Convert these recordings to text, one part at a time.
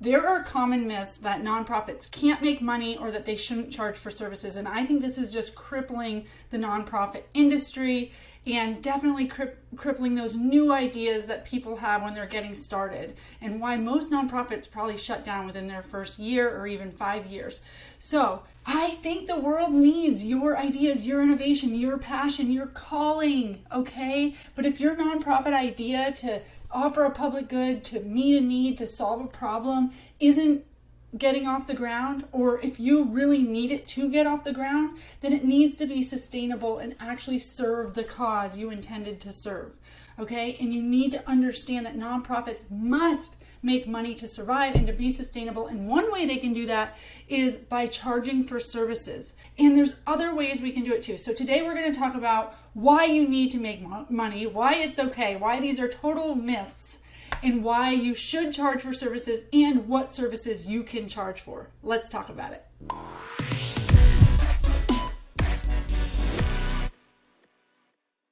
there are common myths that nonprofits can't make money or that they shouldn't charge for services. And I think this is just crippling the nonprofit industry and definitely crippling those new ideas that people have when they're getting started, and why most nonprofits probably shut down within their first year or even 5 years. So I think the world needs your ideas, your innovation, your passion, your calling, okay? But if your nonprofit idea to offer a public good, to meet a need, to solve a problem isn't getting off the ground, or if you really need it to get off the ground, then it needs to be sustainable and actually serve the cause you intended to serve, okay? And you need to understand that nonprofits must make money to survive and to be sustainable. And one way they can do that is by charging for services. And there's other ways we can do it too. So today we're going to talk about why you need to make money, why it's okay, why these are total myths, and why you should charge for services and what services you can charge for. Let's talk about it.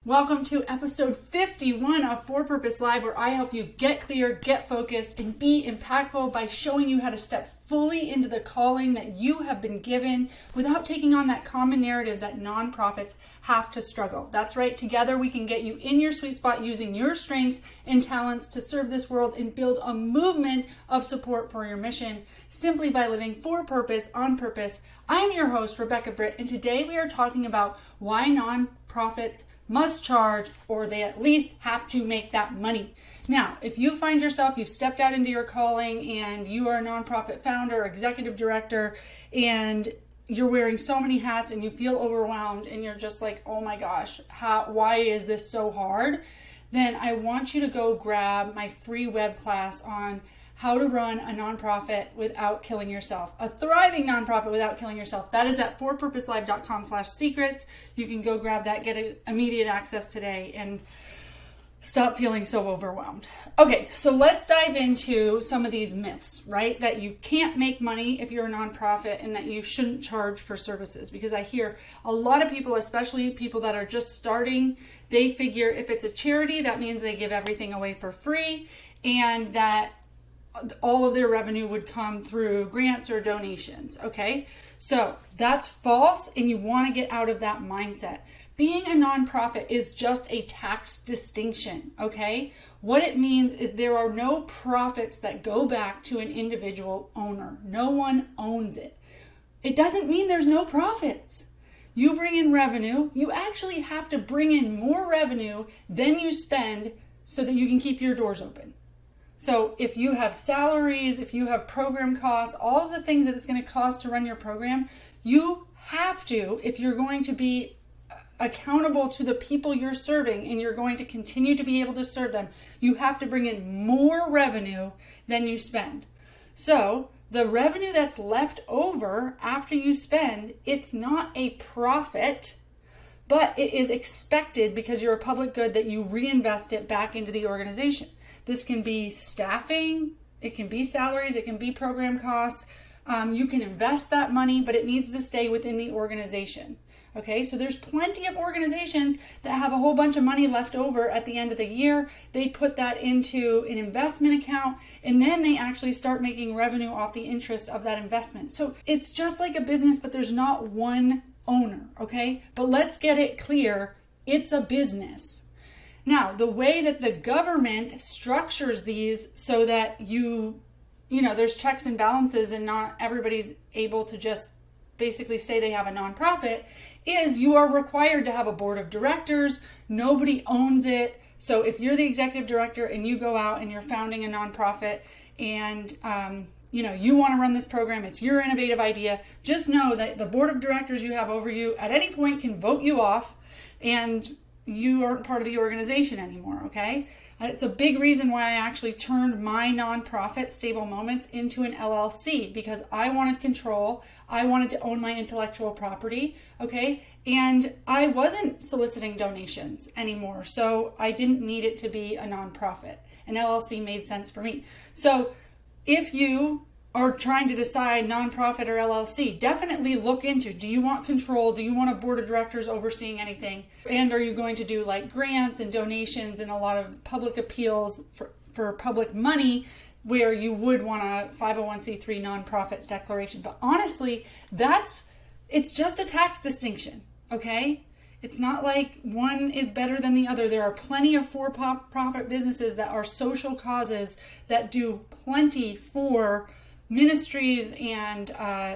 Welcome to episode 51 of For Purpose Live, where I help you get clear, get focused, and be impactful by showing you how to step fully into the calling that you have been given without taking on that common narrative that nonprofits have to struggle. That's right. Together we can get you in your sweet spot using your strengths and talents to serve this world and build a movement of support for your mission simply by living for purpose on purpose. I'm your host, Rebecca Britt, and today we are talking about why nonprofits must charge, or they at least have to make that money. Now, if you find yourself, you've stepped out into your calling and you are a nonprofit founder, executive director, and you're wearing so many hats and you feel overwhelmed and you're just like, oh my gosh, why is this so hard? Then I want you to go grab my free web class on how to run a nonprofit without killing yourself, a thriving nonprofit without killing yourself. That is at forpurposelive.com/secrets. You can go grab that, get immediate access today, and stop feeling so overwhelmed. Okay, so let's dive into some of these myths, right? That you can't make money if you're a nonprofit and that you shouldn't charge for services. Because I hear a lot of people, especially people that are just starting, they figure if it's a charity, that means they give everything away for free and that all of their revenue would come through grants or donations, okay? So that's false, and you want to get out of that mindset. Being a nonprofit is just a tax distinction, okay? What it means is there are no profits that go back to an individual owner. No one owns it. It doesn't mean there's no profits. You bring in revenue. You actually have to bring in more revenue than you spend so that you can keep your doors open. So if you have salaries, if you have program costs, all of the things that it's going to cost to run your program, you have to, if you're going to be accountable to the people you're serving and you're going to continue to be able to serve them, you have to bring in more revenue than you spend. So the revenue that's left over after you spend, it's not a profit, but it is expected because you're a public good that you reinvest it back into the organization. This can be staffing, it can be salaries, it can be program costs. You can invest that money, but it needs to stay within the organization. Okay, so there's plenty of organizations that have a whole bunch of money left over at the end of the year. They put that into an investment account, and then they actually start making revenue off the interest of that investment. So it's just like a business, but there's not one owner, okay? But let's get it clear, it's a business. Now, the way that the government structures these so that there's checks and balances and not everybody's able to just basically say they have a nonprofit is you are required to have a board of directors. Nobody owns it. So if you're the executive director and you go out and you're founding a nonprofit and you want to run this program, it's your innovative idea, just know that the board of directors you have over you at any point can vote you off and you aren't part of the organization anymore, okay? It's a big reason why I actually turned my nonprofit, Stable Moments, into an LLC, because I wanted control. I wanted to own my intellectual property, okay? And I wasn't soliciting donations anymore, so I didn't need it to be a nonprofit. An LLC made sense for me. So if you are trying to decide nonprofit or LLC, definitely look into, do you want control? Do you want a board of directors overseeing anything? And are you going to do like grants and donations and a lot of public appeals for public money? where you would want a 501c3 nonprofit declaration. But honestly, it's just a tax distinction, okay? It's not like one is better than the other. There are plenty of for-profit businesses that are social causes that do plenty for ministries, and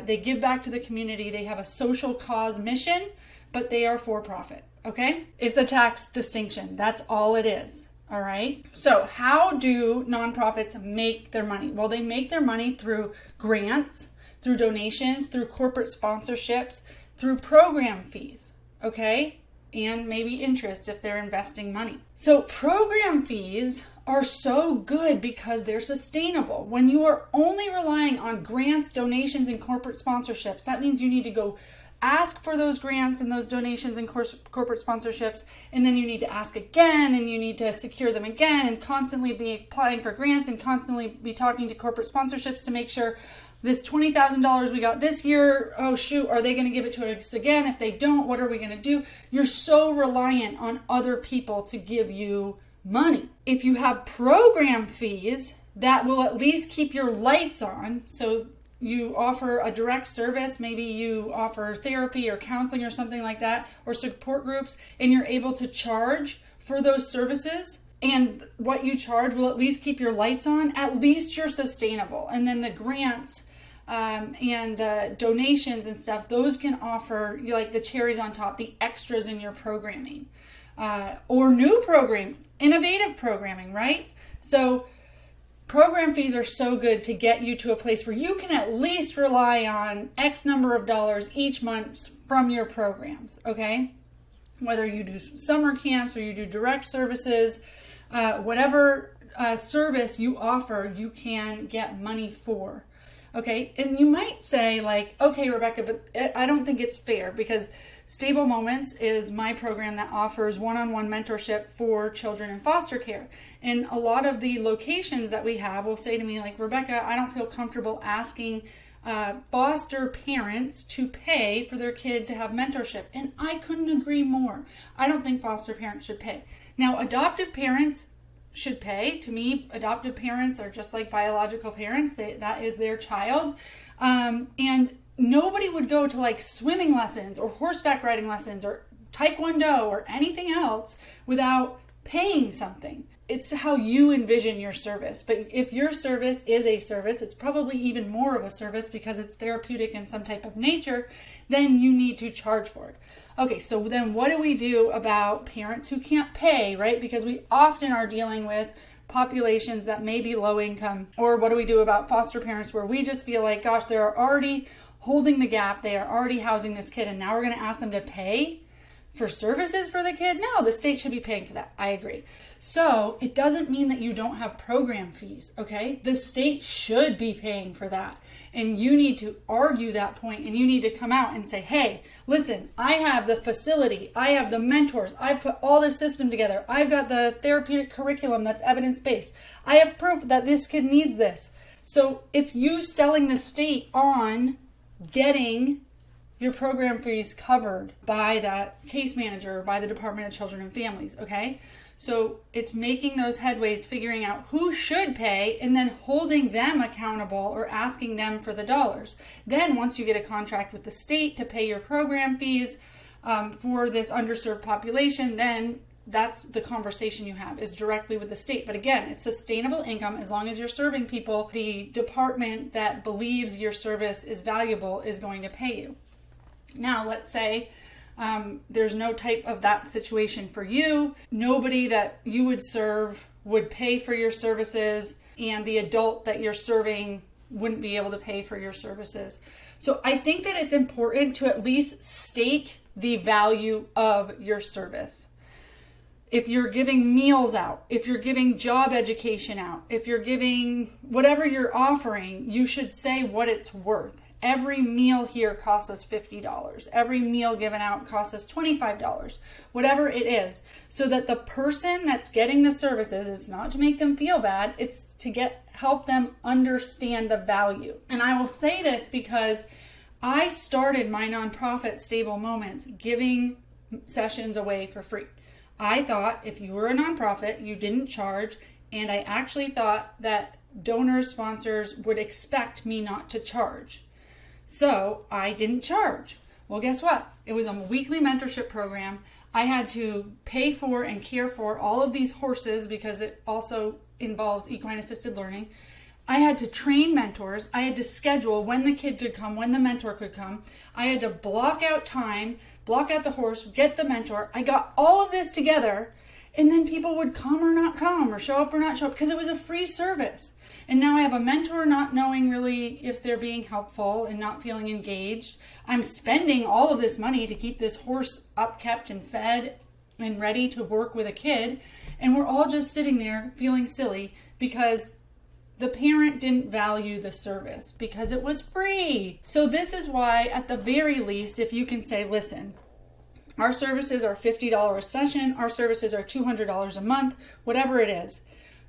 they give back to the community. They have a social cause mission, but they are for-profit, okay? It's a tax distinction. That's all it is, all right? So how do nonprofits make their money? Well, they make their money through grants, through donations, through corporate sponsorships, through program fees, okay? And maybe interest if they're investing money. So program fees are so good because they're sustainable. When you are only relying on grants, donations, and corporate sponsorships, that means you need to go ask for those grants and those donations and corporate sponsorships, and then you need to ask again, and you need to secure them again, and constantly be applying for grants and constantly be talking to corporate sponsorships to make sure this $20,000 we got this year, oh shoot, are they going to give it to us again? If they don't, what are we going to do? You're so reliant on other people to give you money. If you have program fees, that will at least keep your lights on. So you offer a direct service, maybe you offer therapy or counseling or something like that, or support groups, and you're able to charge for those services. And what you charge will at least keep your lights on. At least you're sustainable. And then the grants and the donations and stuff, those can offer you like the cherries on top, the extras in your programming, or new programming, innovative programming, right? So program fees are so good to get you to a place where you can at least rely on X number of dollars each month from your programs, okay? Whether you do summer camps or you do direct services, whatever service you offer, you can get money for. Okay, and you might say like, okay, Rebecca, but I don't think it's fair because Stable Moments is my program that offers one-on-one mentorship for children in foster care. And a lot of the locations that we have will say to me like, Rebecca, I don't feel comfortable asking foster parents to pay for their kid to have mentorship. And I couldn't agree more. I don't think foster parents should pay. Now, adoptive parents should pay. To me, adoptive parents are just like biological parents. That is their child. And nobody would go to like swimming lessons or horseback riding lessons or taekwondo or anything else without paying something. It's how you envision your service. But if your service is a service, it's probably even more of a service because it's therapeutic in some type of nature, then you need to charge for it. Okay, so then what do we do about parents who can't pay, right? Because we often are dealing with populations that may be low income. Or what do we do about foster parents where we just feel like, gosh, they're already holding the gap. They are already housing this kid, and now we're going to ask them to pay for services for the kid? No, the state should be paying for that. I agree. So it doesn't mean that you don't have program fees, okay? The state should be paying for that. And you need to argue that point, and you need to come out and say, hey, listen, I have the facility, I have the mentors, I've put all this system together, I've got the therapeutic curriculum that's evidence-based, I have proof that this kid needs this. So it's you selling the state on getting your program fees covered by that case manager or by the Department of Children and Families, okay? So it's making those headways, figuring out who should pay, and then holding them accountable or asking them for the dollars. Then once you get a contract with the state to pay your program fees for this underserved population, then that's the conversation you have is directly with the state. But again, it's sustainable income as long as you're serving people. The department that believes your service is valuable is going to pay you. Now, let's say there's no type of that situation for you. Nobody that you would serve would pay for your services, and the adult that you're serving wouldn't be able to pay for your services. So I think that it's important to at least state the value of your service. If you're giving meals out, if you're giving job education out, if you're giving whatever you're offering, you should say what it's worth. Every meal here costs us $50. Every meal given out costs us $25, whatever it is, so that the person that's getting the services, it's not to make them feel bad, it's to help them understand the value. And I will say this because I started my nonprofit Stable Moments giving sessions away for free. I thought if you were a nonprofit, you didn't charge, and I actually thought that donors, sponsors would expect me not to charge. So I didn't charge. Well, guess what? It was a weekly mentorship program. I had to pay for and care for all of these horses because it also involves equine assisted learning. I had to train mentors. I had to schedule when the kid could come, when the mentor could come. I had to block out time, block out the horse, get the mentor. I got all of this together, and then people would come or not come, or show up or not show up, because it was a free service. And now I have a mentor not knowing really if they're being helpful and not feeling engaged. I'm spending all of this money to keep this horse upkept and fed and ready to work with a kid. And we're all just sitting there feeling silly because the parent didn't value the service because it was free. So this is why, at the very least, if you can say, listen, our services are $50 a session, our services are $200 a month, whatever it is.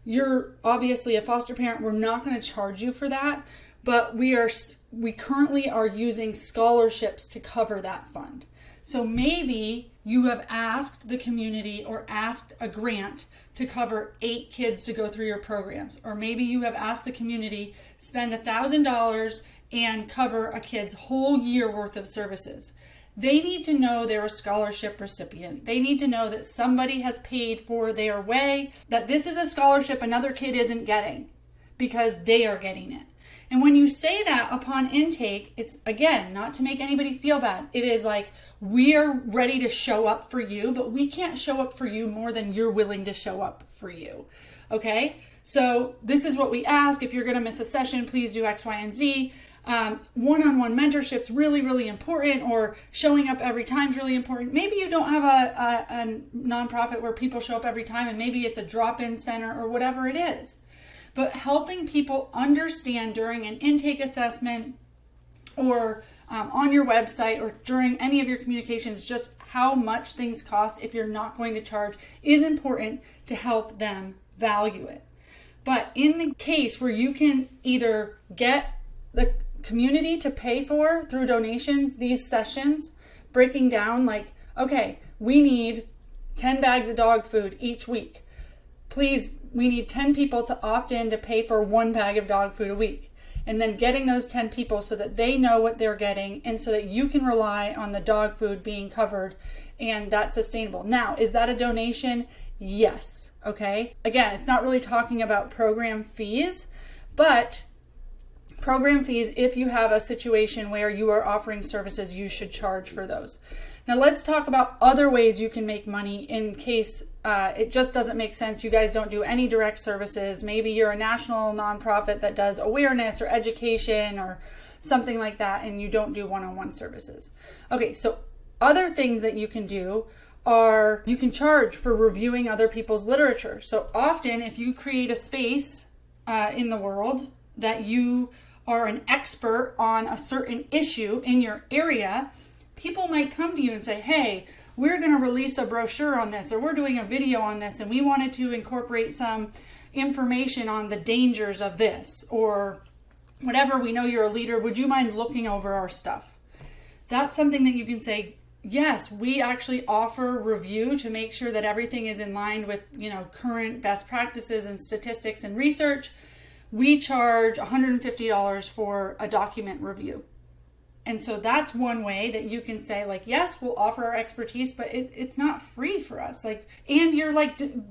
You're obviously a foster parent. We're not going to charge you for that, but we currently are using scholarships to cover that fund. So maybe you have asked the community or asked a grant to cover 8 kids to go through your programs. Or maybe you have asked the community spend $1,000 and cover a kid's whole year worth of services. They need to know they're a scholarship recipient. They need to know that somebody has paid for their way, that this is a scholarship another kid isn't getting because they are getting it. And when you say that upon intake, it's, again, not to make anybody feel bad. It is like, we are ready to show up for you, but we can't show up for you more than you're willing to show up for you. Okay? So this is what we ask. If you're going to miss a session, please do X, Y, and Z. One-on-one mentorship's really, really important, or showing up every time is really important. Maybe you don't have a nonprofit where people show up every time, and maybe it's a drop-in center or whatever it is. But helping people understand during an intake assessment or on your website or during any of your communications just how much things cost if you're not going to charge is important to help them value it. But in the case where you can either get the community to pay for through donations these sessions, breaking down like, okay, we need 10 bags of dog food each week. Please, we need 10 people to opt in to pay for 1 bag of dog food a week. And then getting those 10 people so that they know what they're getting and so that you can rely on the dog food being covered and that's sustainable. Now, is that a donation? Yes. Okay. Again, it's not really talking about program fees, but program fees, if you have a situation where you are offering services, you should charge for those. Now let's talk about other ways you can make money in case it just doesn't make sense. You guys don't do any direct services. Maybe you're a national nonprofit that does awareness or education or something like that, and you don't do one-on-one services. Okay, so other things that you can do are you can charge for reviewing other people's literature. So often if you create a space in the world that you are an expert on a certain issue in your area, people might come to you and say, hey, we're going to release a brochure on this, or we're doing a video on this, and we wanted to incorporate some information on the dangers of this, or whatever. We know you're a leader. Would you mind looking over our stuff? That's something that you can say, yes, we actually offer review to make sure that everything is in line with, current best practices and statistics and research. We charge $150 for a document review. And so that's one way that you can say, like, yes, we'll offer our expertise, but it's not free for us. And you're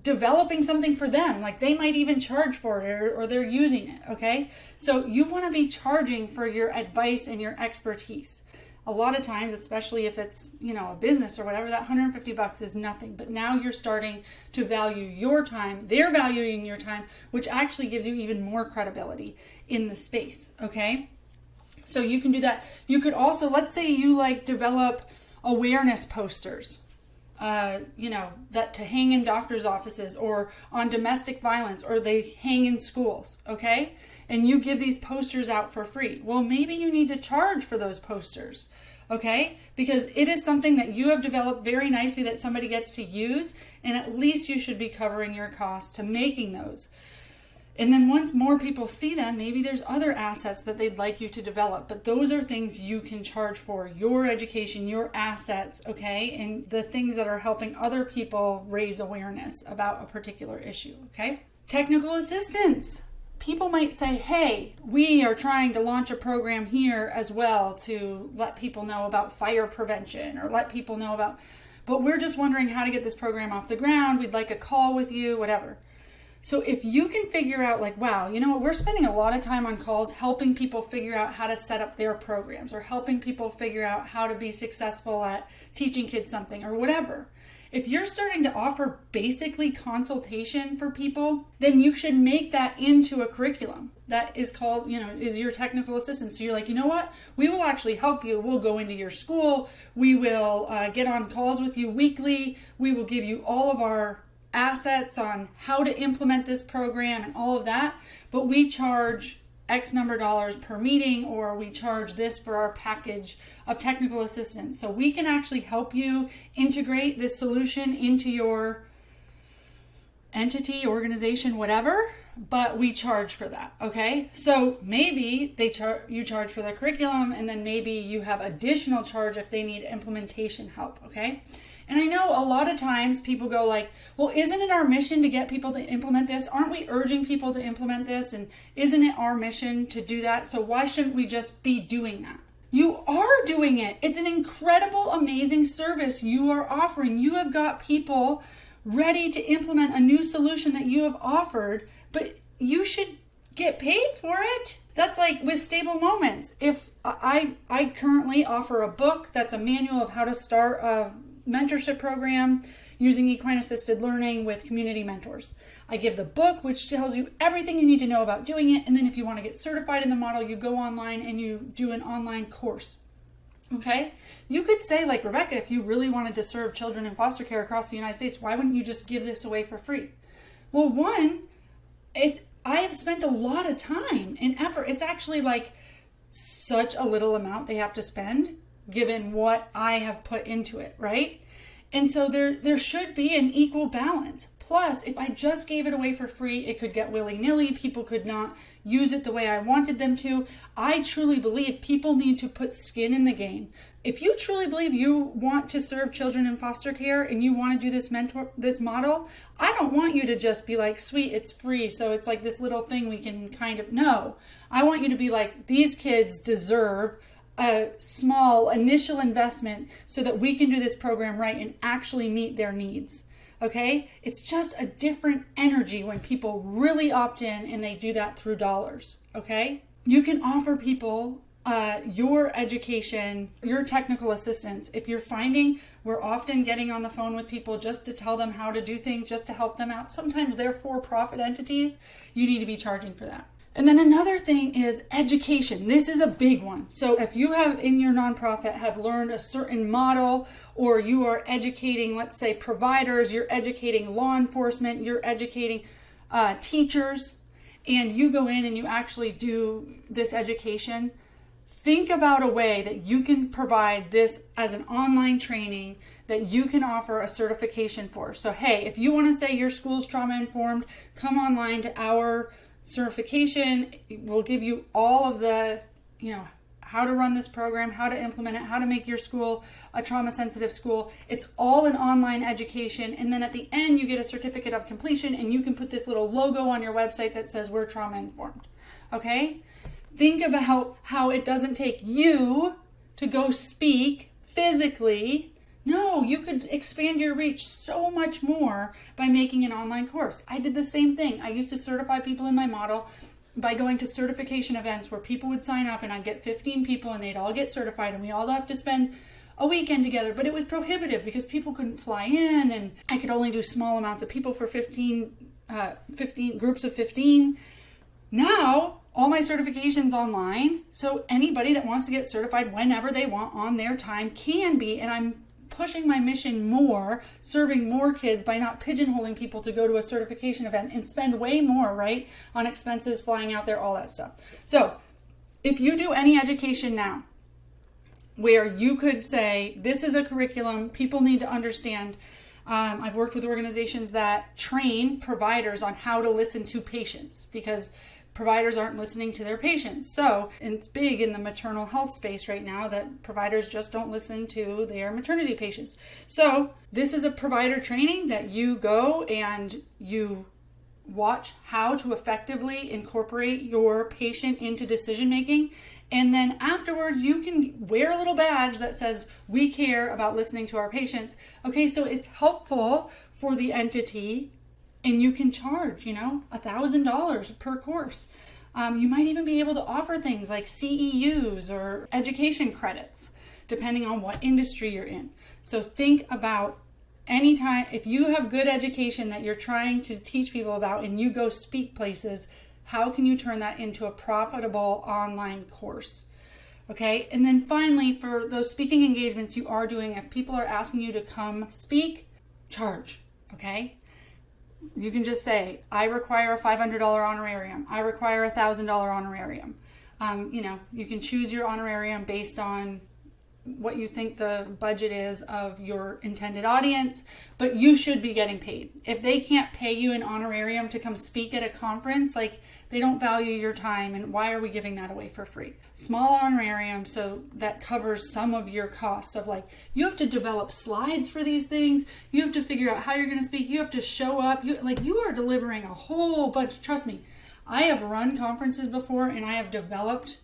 developing something for them. Like, they might even charge for it or they're using it. Okay. So you want to be charging for your advice and your expertise. A lot of times, especially if it's, a business or whatever, that $150 is nothing. But now you're starting to value your time. They're valuing your time, which actually gives you even more credibility in the space. Okay. So you can do that. You could also, let's say you develop awareness posters, that to hang in doctor's offices or on domestic violence, or they hang in schools. Okay. And you give these posters out for free. Well, maybe you need to charge for those posters. Okay. Because it is something that you have developed very nicely that somebody gets to use. And at least you should be covering your costs to making those. And then once more people see them, maybe there's other assets that they'd like you to develop. But those are things you can charge for. Your education, your assets, okay? And the things that are helping other people raise awareness about a particular issue, okay? Technical assistance. people might say, hey, we are trying to launch a program here as well to let people know about fire prevention or let people know about, but we're just wondering how to get this program off the ground. We'd like a call with you, whatever. So if you can figure out like, wow, you know what, we're spending a lot of time on calls helping people figure out how to set up their programs or helping people figure out how to be successful at teaching kids something or whatever. If you're starting to offer basically consultation for people, then you should make that into a curriculum that is called, is your technical assistant. So you're like, you know what? We will actually help you. We'll go into your school. We will get on calls with you weekly. We will give you all of our assets on how to implement this program and all of that. But we charge X number of dollars per meeting, or we charge this for our package of technical assistance. So we can actually help you integrate this solution into your entity, organization, whatever, but we charge for that, okay? So maybe you charge for the curriculum, and then maybe you have additional charge if they need implementation help, okay? And I know a lot of times people go like, well, isn't it our mission to get people to implement this? Aren't we urging people to implement this? And isn't it our mission to do that? So why shouldn't we just be doing that? You are doing it. It's an incredible, amazing service you are offering. You have got people ready to implement a new solution that you have offered, but you should get paid for it. That's like with Stable Moments. If I currently offer a book that's a manual of how to start a mentorship program using equine assisted learning with community mentors. I give the book, which tells you everything you need to know about doing it. And then if you want to get certified in the model, you go online and you do an online course. Okay. You could say like, Rebecca, if you really wanted to serve children in foster care across the United States, why wouldn't you just give this away for free? Well, one, I have spent a lot of time and effort. It's actually like such a little amount they have to spend given what I have put into it, right? And so there should be an equal balance. Plus, if I just gave it away for free, it could get willy-nilly. People could not use it the way I wanted them to. I truly believe people need to put skin in the game. If you truly believe you want to serve children in foster care and you want to do this model, I don't want you to just be like, sweet, it's free, so it's like this little thing we can kind of, no. I want you to be like, these kids deserve a small initial investment so that we can do this program right and actually meet their needs. Okay? It's just a different energy when people really opt in and they do that through dollars. Okay? You can offer people your education, your technical assistance. If you're finding we're often getting on the phone with people just to tell them how to do things, just to help them out. Sometimes they're for-profit entities. You need to be charging for that. And then another thing is education. This is a big one. So if you have in your nonprofit have learned a certain model, or you are educating, let's say, providers, you're educating law enforcement, you're educating teachers, and you go in and you actually do this education, think about a way that you can provide this as an online training that you can offer a certification for. So, hey, if you want to say your school's trauma informed, come online to our certification. We'll give you all of the, how to run this program, how to implement it, how to make your school a trauma sensitive school. It's all an online education. And then at the end, you get a certificate of completion and you can put this little logo on your website that says we're trauma informed. Okay? Think about how it doesn't take you to go speak physically. No, you could expand your reach so much more by making an online course. I did the same thing. I used to certify people in my model by going to certification events where people would sign up and I'd get 15 people and they'd all get certified and we all have to spend a weekend together. But it was prohibitive because people couldn't fly in and I could only do small amounts of people for 15 groups of 15. Now, all my certification's online, so anybody that wants to get certified whenever they want on their time can be, and I'm pushing my mission more, serving more kids by not pigeonholing people to go to a certification event and spend way more, right, on expenses, flying out there, all that stuff. So if you do any education now where you could say, this is a curriculum, people need to understand. I've worked with organizations that train providers on how to listen to patients because providers aren't listening to their patients. So it's big in the maternal health space right now that providers just don't listen to their maternity patients. So this is a provider training that you go and you watch how to effectively incorporate your patient into decision making. And then afterwards, you can wear a little badge that says, we care about listening to our patients. Okay, so it's helpful for the entity, and you can charge, $1,000 per course. You might even be able to offer things like CEUs or education credits, depending on what industry you're in. So think about anytime, if you have good education that you're trying to teach people about and you go speak places, how can you turn that into a profitable online course? Okay, and then finally, for those speaking engagements you are doing, if people are asking you to come speak, charge, okay? You can just say, I require a $500 honorarium. I require a $1,000 honorarium. You can choose your honorarium based on what you think the budget is of your intended audience, but you should be getting paid. If they can't pay you an honorarium to come speak at a conference, they don't value your time, and why are we giving that away for free? Small honorarium, so that covers some of your costs of you have to develop slides for these things, you have to figure out how you're going to speak, you have to show up, you are delivering a whole bunch. Trust me, I have run conferences before and I have developed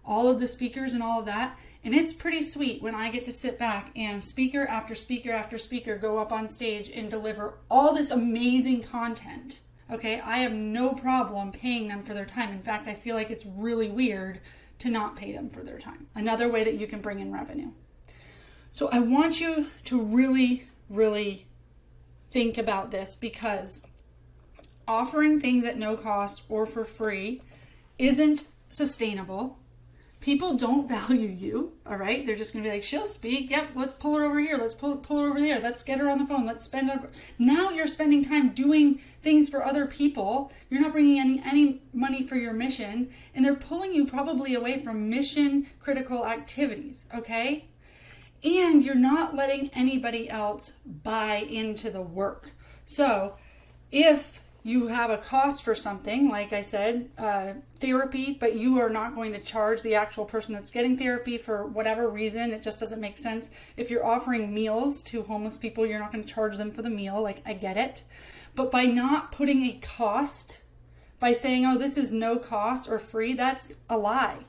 all of the speakers and all of that. And it's pretty sweet when I get to sit back and speaker after speaker after speaker go up on stage and deliver all this amazing content. Okay, I have no problem paying them for their time. In fact, I feel like it's really weird to not pay them for their time. Another way that you can bring in revenue. So I want you to really, really think about this, because offering things at no cost or for free isn't sustainable. People don't value you, all right? They're just going to be like, she'll speak. Yep, let's pull her over here. Let's pull her over there. Let's get her on the phone. Let's spend her. Now you're spending time doing things for other people. You're not bringing any money for your mission, and they're pulling you probably away from mission critical activities, okay? And you're not letting anybody else buy into the work. So if you have a cost for something, like I said, therapy, but you are not going to charge the actual person that's getting therapy for whatever reason. It just doesn't make sense. If you're offering meals to homeless people, you're not going to charge them for the meal. I get it. But by not putting a cost, by saying, oh, this is no cost or free, that's a lie.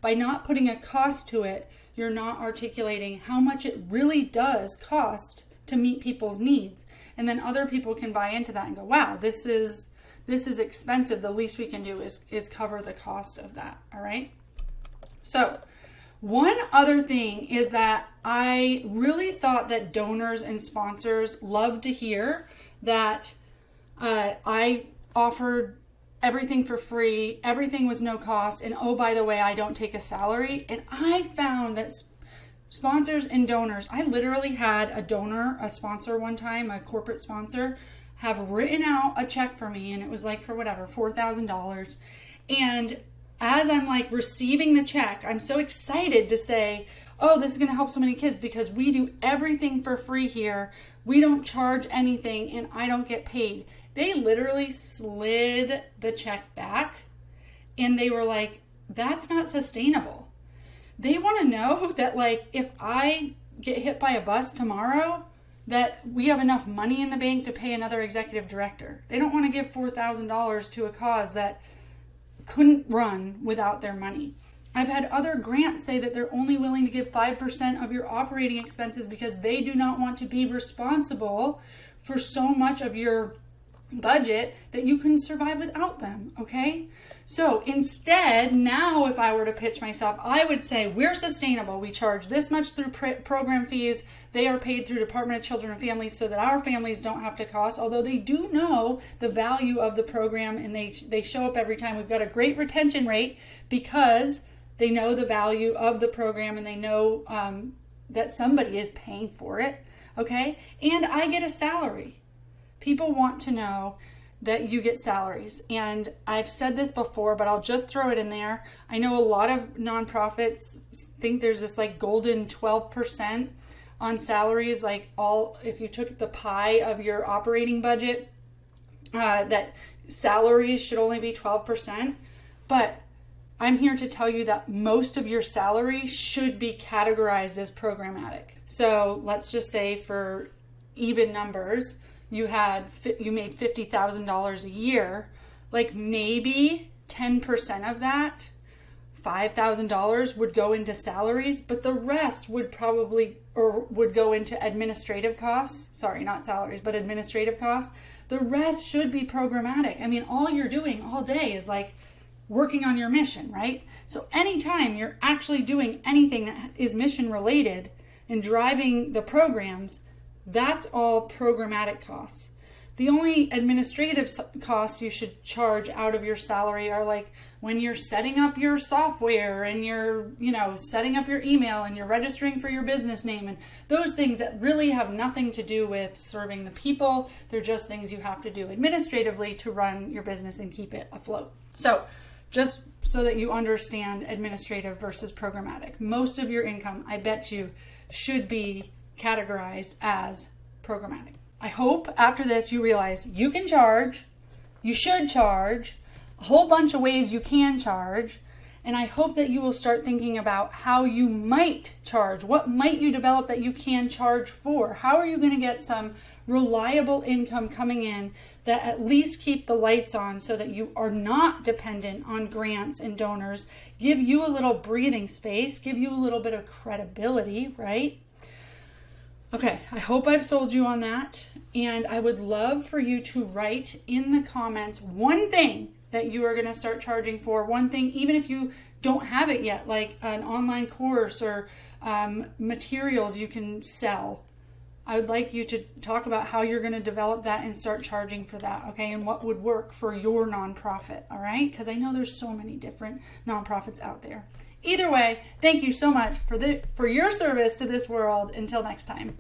By not putting a cost to it, you're not articulating how much it really does cost to meet people's needs. And then other people can buy into that and go, wow, this is expensive. The least we can do is cover the cost of that. All right. So one other thing is that I really thought that donors and sponsors loved to hear that I offered everything for free, everything was no cost, and oh, by the way, I don't take a salary. And I found that sponsors and donors, I literally had a sponsor one time, a corporate sponsor, have written out a check for me, and it was for whatever, $4,000. And as I'm receiving the check, I'm so excited to say, oh, this is going to help so many kids because we do everything for free here. We don't charge anything and I don't get paid. They literally slid the check back and they were like, that's not sustainable. They want to know that if I get hit by a bus tomorrow, that we have enough money in the bank to pay another executive director. They don't want to give $4,000 to a cause that couldn't run without their money. I've had other grants say that they're only willing to give 5% of your operating expenses because they do not want to be responsible for so much of your budget that you can survive without them, okay? So instead, now if I were to pitch myself, I would say we're sustainable. We charge this much through program fees. They are paid through Department of Children and Families so that our families don't have to cost, although they do know the value of the program and they show up every time. We've got a great retention rate because they know the value of the program and they know that somebody is paying for it, okay? And I get a salary. People want to know that you get salaries. And I've said this before, but I'll just throw it in there. I know a lot of nonprofits think there's this golden 12% on salaries, if you took the pie of your operating budget, that salaries should only be 12%. But I'm here to tell you that most of your salary should be categorized as programmatic. So let's just say for even numbers, you made $50,000 a year, like maybe 10% of that, $5,000 would go into salaries, but the rest would go into administrative costs. Sorry, not salaries, but administrative costs. The rest should be programmatic. I mean, all you're doing all day is like working on your mission, right? So anytime you're actually doing anything that is mission related and driving the programs, that's all programmatic costs. The only administrative costs you should charge out of your salary are like when you're setting up your software and you're, setting up your email and you're registering for your business name and those things that really have nothing to do with serving the people. They're just things you have to do administratively to run your business and keep it afloat. So just so that you understand administrative versus programmatic, most of your income, I bet you, should be categorized as programmatic. I hope after this you realize you can charge, you should charge, a whole bunch of ways you can charge, and I hope that you will start thinking about how you might charge. What might you develop that you can charge for? How are you going to get some reliable income coming in that at least keep the lights on so that you are not dependent on grants and donors, give you a little breathing space, give you a little bit of credibility, right? Okay, I hope I've sold you on that, and I would love for you to write in the comments one thing that you are going to start charging for, one thing, even if you don't have it yet, like an online course or materials you can sell. I would like you to talk about how you're going to develop that and start charging for that, okay, and what would work for your nonprofit, all right? Because I know there's so many different nonprofits out there. Either way, thank you so much for your service to this world. Until next time.